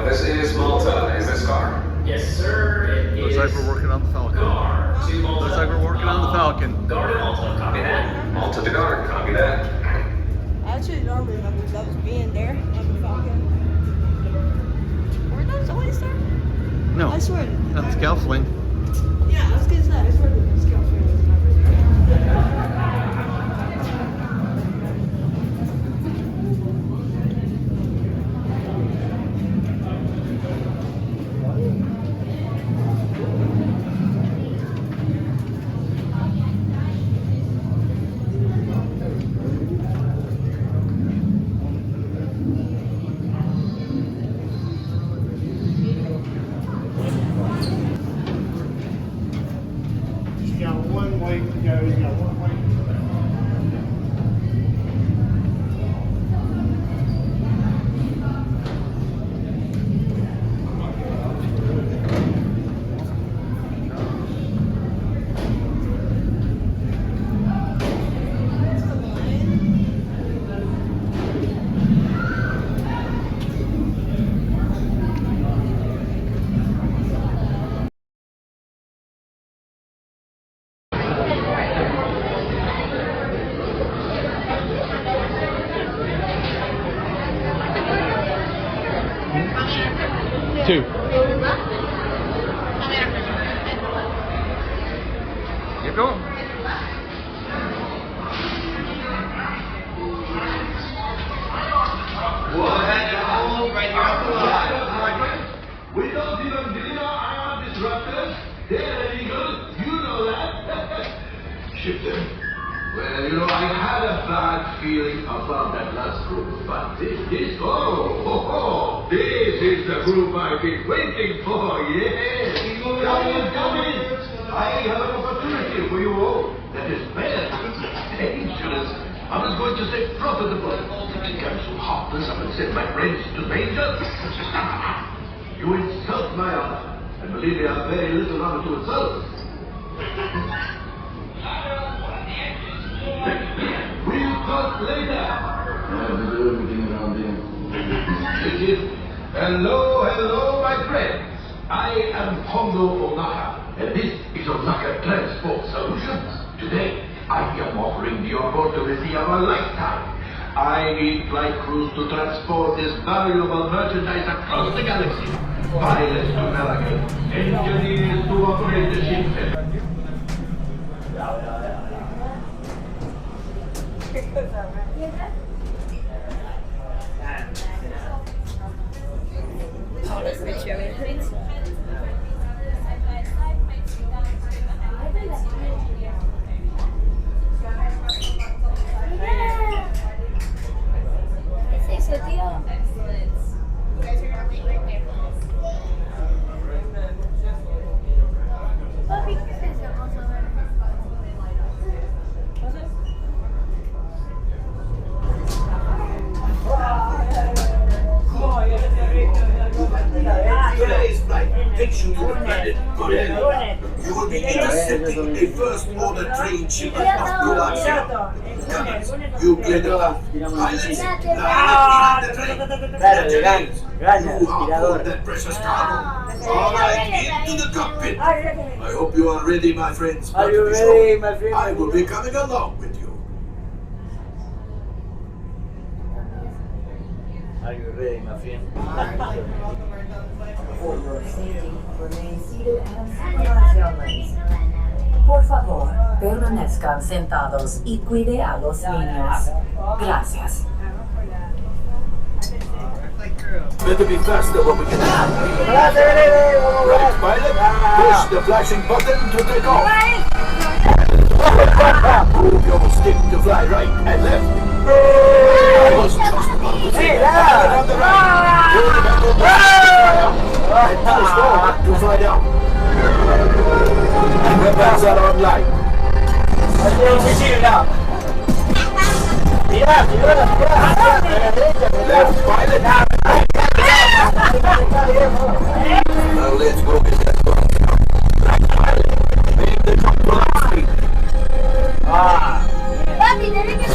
this is Malta. Is this car? Yes, sir. Looks like we're working on the Falcon. Looks like we're working on the Falcon. Guard and Malta, copy that. Malta to guard, copy that. I actually don't remember those being there on the Falcon. Were those always there? No. I swear. That's Scout Swing. Yeah, I was gonna say, I swear the scale was never there. He's got one way to go. He's got one way to go. Two. Keep going. We don't even deliver ion disruptors. They're illegal. You know that. Shifter. Well, you know, I had a bad feeling about that last group, but this, this is the group I've been waiting for, yes. Come in. I have an opportunity for you all that is better, dangerous. I was going to say profitable. I become so heartless I would send my friends to danger. You insult my honor, and believe me, I have very little honor to insult. We'll talk later. Hello, my friends. I am Hondo Ohnaka, and this is Ohnaka Transport Solutions. Today, I am offering the opportunity of a lifetime. I need flight crews to transport this valuable merchandise across the galaxy. Pilots to navigate, engineers to operate the ship. Oh, that's good show. ¿Qué es eso, tío? Papi, ¿qué es eso? Vamos a ver. Today's flight takes you to the planet Korea. You will be intercepting a first-order train shipment of Croatia. Gunners, you clear the path. Pilots, now the train. Engineers, you upload that precious cargo. All right, into the cockpit. I hope you are ready, my friends. Are you ready, my friend? I will be coming along with you. Are you ready, my friend? For your safety, remain seated and synchronize your lanes. Por favor, permanezcan sentados y cuide a los niños. Gracias. Better be faster when we get out. Right, pilot, push the flashing button to take off. Move your stick to fly right and left. I was just about to say that. On the right. Turn the back on the right. And push forward to fly down. And weapons are online. Left, pilot. Now let's go get that one. Right, pilot. Make the truck relax speed. Papi, tenés que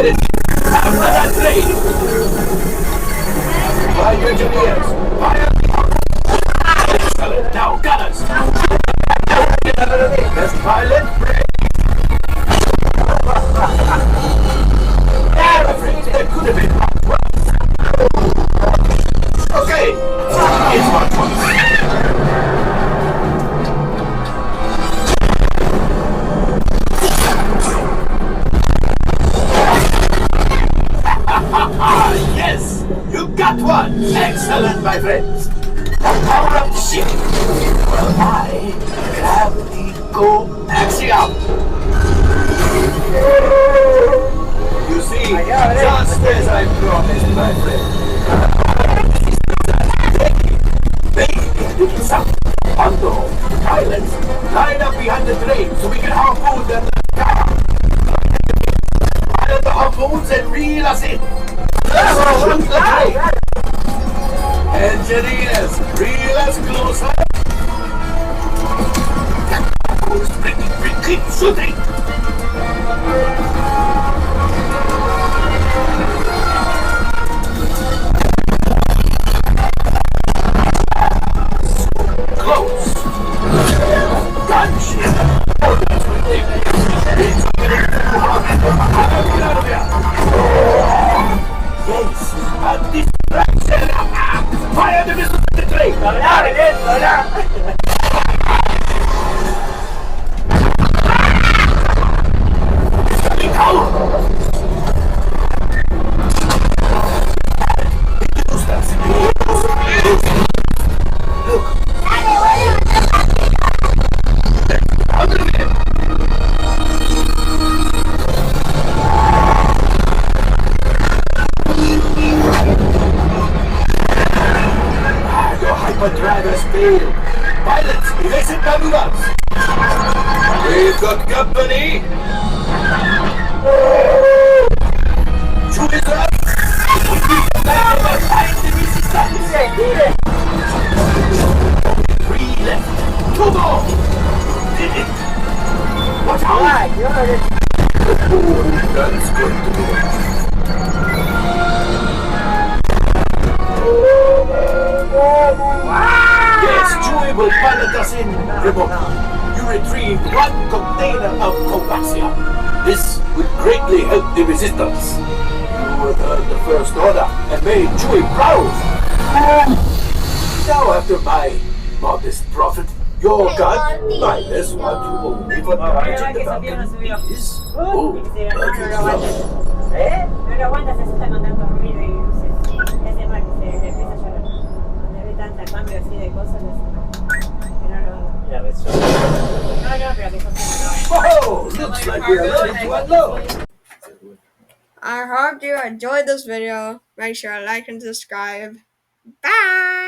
it! After that train! My engineers, fire! Excellent! Now, gunners! Best pilot, break! I'm afraid that could have been worse. Okay, it's much worse. Yes, you got one. Excellent, my friends. Power up the ship. Well, I gravity go axiom. You see, just as I promised, my friend. Baby, some Hondo pilots line up behind the train so we can harpoon them the car. Pilot the harpoons and reel us in. Shoot the train. Engineers, reel us closer. Keep shooting. Close. Gunship. That's ridiculous. It's getting too hot. Get out of here. Yes, a distraction. Fire the missile at the train. Coming out. Look. Out of here. Your hyperdrive has failed. Pilots, evasive maneuvers. We've got company. Shoot it up. Three left. Two more. Did it. Watch out. That's going to be it. Yes, Chewie will pilot us in remotely. You retrieved one container of coaxium. This would greatly help the resistance. You heard the First Order and made Chewie proud. Now, after my modest profit, your god, minus what you owe me for damaging the Falcon, is... Oh, that is lovely. No lo aguanta, se asusta con tanto ruido y luces. Le hace mal que se empieza a llorar. Cuando ve tanta cambio así de cosas, le hace mal. Que no lo haga. Ya ves. No, pero que son Oh, looks like we're ready to unload. I hope you enjoyed this video. Make sure to like and subscribe. Bye!